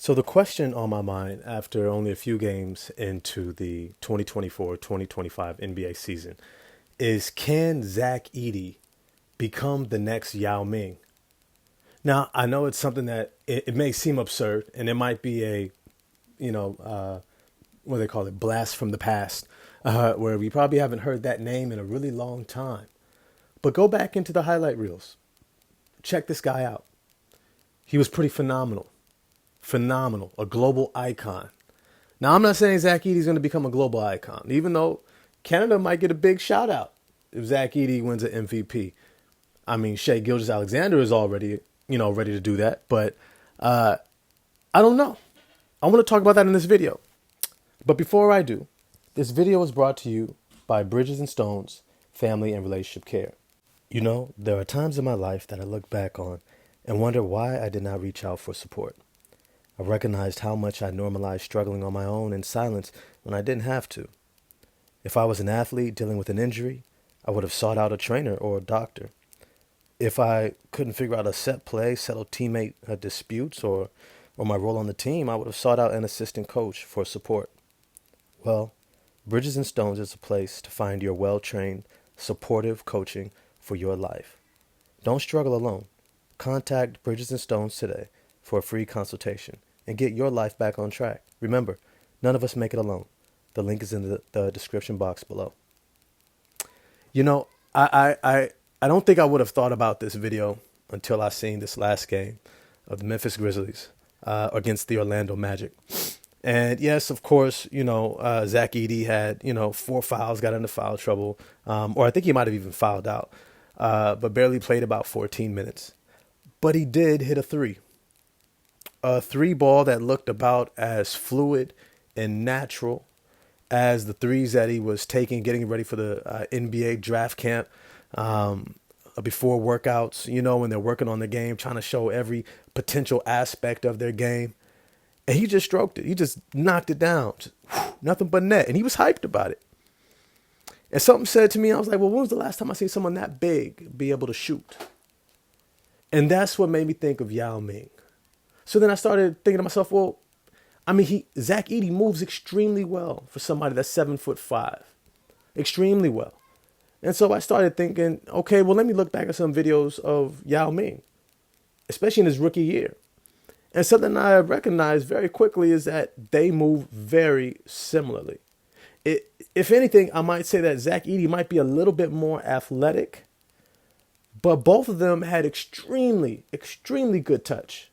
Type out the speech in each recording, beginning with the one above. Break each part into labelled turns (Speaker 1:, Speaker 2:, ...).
Speaker 1: So the question on my mind after only a few games into the 2024-2025 NBA season is, can Zach Edey become the next Yao Ming? Now, I know it's something that it may seem absurd and it might be a, what do they call it, blast from the past, where we probably haven't heard that name in a really long time. But go back into the highlight reels. Check this guy out. He was pretty phenomenal. Phenomenal. A global icon. Now, I'm not saying Zach Edey's going to become a global icon, even though Canada might get a big shout out if Zach Edey wins an MVP. I mean, Shea Gilgeous-Alexander is already, ready to do that. But I don't know. I want to talk about that in this video. But before I do, this video is brought to you by Bridges and Stones Family and Relationship Care. There are times in my life that I look back on and wonder why I did not reach out for support. I recognized how much I normalized struggling on my own in silence when I didn't have to. If I was an athlete dealing with an injury, I would have sought out a trainer or a doctor. If I couldn't figure out a set play, settle teammate disputes, or my role on the team, I would have sought out an assistant coach for support. Well, Bridges and Stones is a place to find your well-trained, supportive coaching for your life. Don't struggle alone. Contact Bridges and Stones today for a free consultation and get your life back on track. Remember, none of us make it alone. The link is in the description box below. I don't think I would have thought about this video until I seen this last game of the Memphis Grizzlies against the Orlando Magic. And yes, of course, Zach Edey had, 4 fouls, got into foul trouble, or I think he might have even fouled out, but barely played about 14 minutes. But he did hit a three ball that looked about as fluid and natural as the threes that he was taking, getting ready for the NBA draft camp, before workouts, when they're working on the game, trying to show every potential aspect of their game. And he just stroked it. He just knocked it down. Nothing but net. And he was hyped about it. And something said to me, I was like, well, when was the last time I seen someone that big be able to shoot? And that's what made me think of Yao Ming. So then I started thinking to myself, well, Zach Edey moves extremely well for somebody that's 7'5", extremely well. And so I started thinking, okay, well, let me look back at some videos of Yao Ming, especially in his rookie year. And something I recognized very quickly is that they move very similarly. If anything, I might say that Zach Edey might be a little bit more athletic, but both of them had extremely, extremely good touch,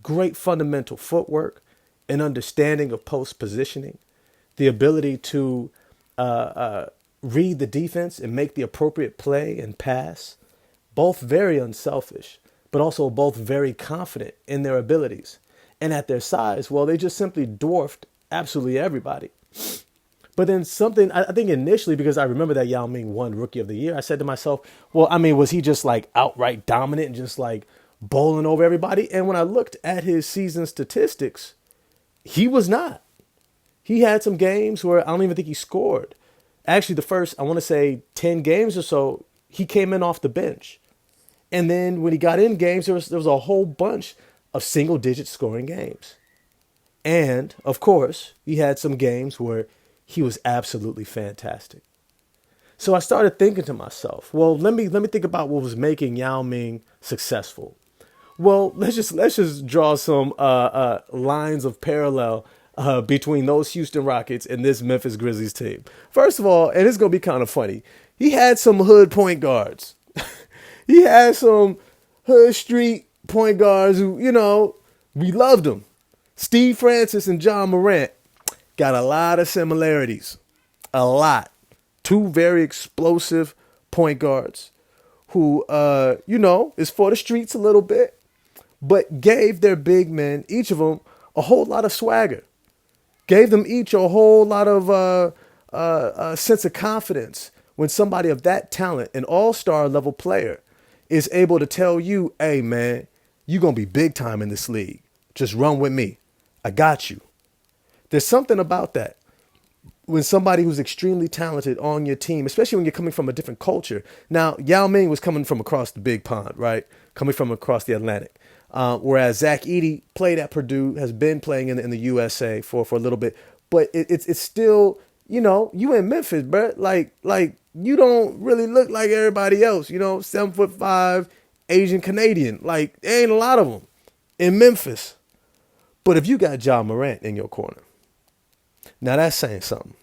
Speaker 1: great fundamental footwork, an understanding of post positioning, the ability to read the defense and make the appropriate play and pass. Both very unselfish, but also both very confident in their abilities. And at their size, well, they just simply dwarfed absolutely everybody. But then something, I think initially, because I remember that Yao Ming won Rookie of the Year, I said to myself, well, was he just like outright dominant and just like bowling over everybody? And when I looked at his season statistics, he was not. He had some games where I don't even think he scored. Actually, the first, I want to say 10 games or so, he came in off the bench. And then when he got in games, there was a whole bunch of single-digit scoring games. And, of course, he had some games where he was absolutely fantastic. So I started thinking to myself, well, let me think about what was making Yao Ming successful. Well, let's just draw some lines of parallel between those Houston Rockets and this Memphis Grizzlies team. First of all, and it's going to be kind of funny, he had some hood point guards. He had some hood street point guards who, we loved them. Steve Francis and John Morant got a lot of similarities. A lot. Two very explosive point guards who, is for the streets a little bit, but gave their big men, each of them, a whole lot of swagger. Gave them each a whole lot of sense of confidence when somebody of that talent, an all-star level player, is able to tell you, hey, man, you're going to be big time in this league. Just run with me. I got you. There's something about that. When somebody who's extremely talented on your team, especially when you're coming from a different culture. Now, Yao Ming was coming from across the big pond, right? Coming from across the Atlantic. Whereas Zach Edey played at Purdue, has been playing in the USA for a little bit, but it's still, you in Memphis, bro. Like you don't really look like everybody else. 7'5", Asian Canadian. Like there ain't a lot of them in Memphis. But if you got Ja Morant in your corner, now that's saying something.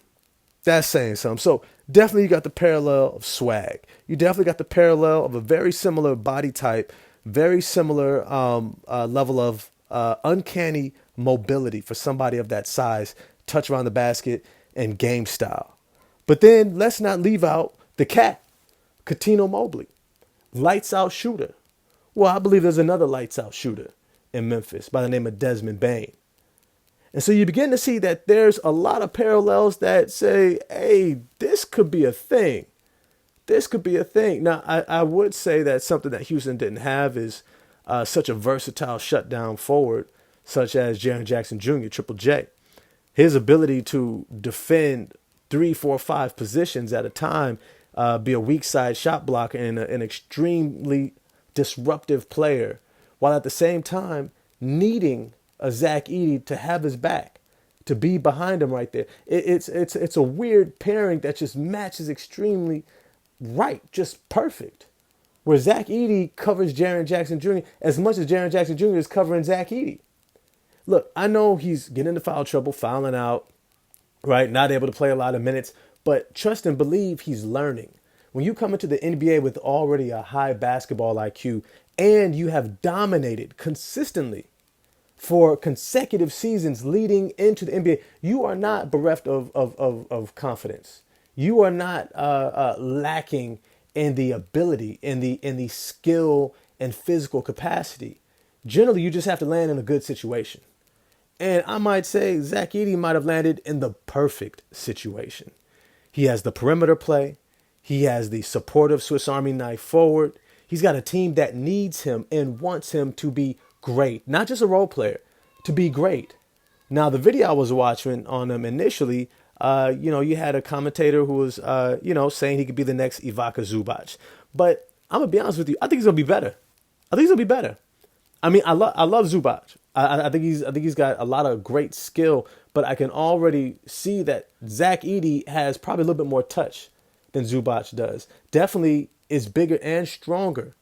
Speaker 1: That's saying something. So definitely you got the parallel of swag. You definitely got the parallel of a very similar body type, very similar level of uncanny mobility for somebody of that size, touch around the basket, and game style. But then let's not leave out the cat, Cuttino Mobley, lights out shooter. Well, I believe there's another lights out shooter in Memphis by the name of Desmond Bane. And so you begin to see that there's a lot of parallels that say, hey, this could be a thing. This could be a thing. Now, I would say that something that Houston didn't have is such a versatile shutdown forward, such as Jaren Jackson Jr., Triple J. His ability to defend 3, 4, 5 positions at a time, be a weak side shot blocker and an extremely disruptive player, while at the same time needing a Zach Edey to have his back, to be behind him right there. It's a weird pairing that just matches extremely right, just perfect. Where Zach Edey covers Jaren Jackson Jr. as much as Jaren Jackson Jr. is covering Zach Edey. Look, I know he's getting into foul trouble, fouling out, right? Not able to play a lot of minutes, but trust and believe he's learning. When you come into the NBA with already a high basketball IQ and you have dominated consistently for consecutive seasons leading into the NBA, you are not bereft of confidence. You are not lacking in the ability, in the skill and physical capacity. Generally, you just have to land in a good situation. And I might say Zach Edey might have landed in the perfect situation. He has the perimeter play. He has the supportive Swiss Army knife forward. He's got a team that needs him and wants him to be great, not just a role player, to be great. Now, the video I was watching on him initially, you had a commentator who was, saying he could be the next Ivica Zubac. But I'm going to be honest with you. I think he's going to be better. I mean, I love Zubac. I think he's got a lot of great skill, but I can already see that Zach Edey has probably a little bit more touch than Zubac does. Definitely is bigger and stronger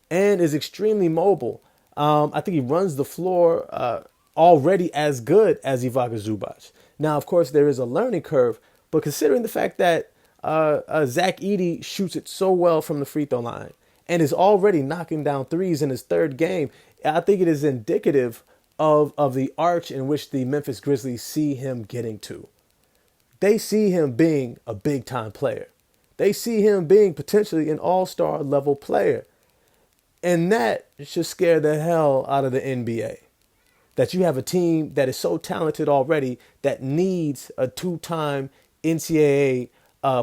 Speaker 1: and is extremely mobile. I think he runs the floor already as good as Ivica Zubac. Now, of course, there is a learning curve, but considering the fact that Zach Edey shoots it so well from the free throw line and is already knocking down threes in his third game, I think it is indicative of the arch in which the Memphis Grizzlies see him getting to. They see him being a big-time player. They see him being potentially an all-star level player. And that should scare the hell out of the NBA. That you have a team that is so talented already that needs a 2-time NCAA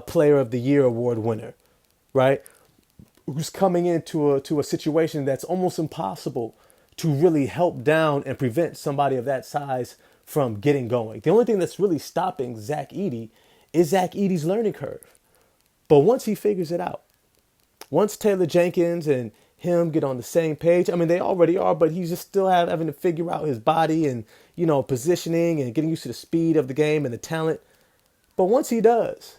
Speaker 1: Player of the Year award winner, right? Who's coming into a situation that's almost impossible to really help down and prevent somebody of that size from getting going. The only thing that's really stopping Zach Edey is Zach Edey's learning curve. But once he figures it out, once Taylor Jenkins and him get on the same page, I mean, they already are, but he's just still having to figure out his body and, positioning and getting used to the speed of the game and the talent. But once he does,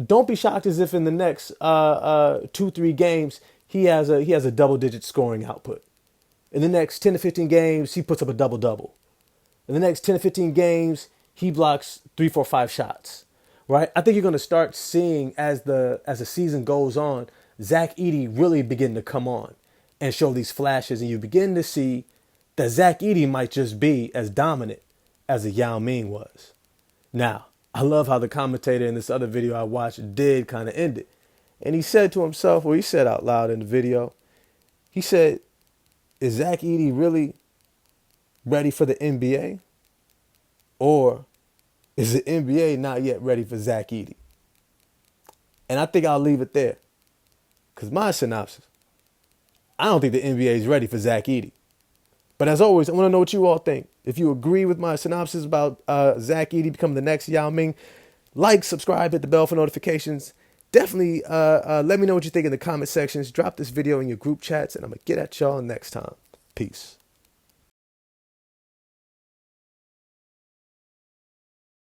Speaker 1: don't be shocked as if in the next 2-3 games, he has a double-digit scoring output. In the next 10 to 15 games, he puts up a double-double. In the next 10 to 15 games, he blocks 3, 4, 5 shots. Right? I think you're going to start seeing as the season goes on, Zach Edey really begin to come on and show these flashes. And you begin to see that Zach Edey might just be as dominant as a Yao Ming was. Now, I love how the commentator in this other video I watched did kind of end it. And he said to himself, he said out loud in the video, he said, is Zach Edey really ready for the NBA? Or is the NBA not yet ready for Zach Edey? And I think I'll leave it there. Because my synopsis, I don't think the NBA is ready for Zach Edey. But as always, I want to know what you all think. If you agree with my synopsis about Zach Edey becoming the next Yao Ming, like, subscribe, hit the bell for notifications. Definitely let me know what you think in the comment sections. Drop this video in your group chats, and I'm going to get at y'all next time. Peace.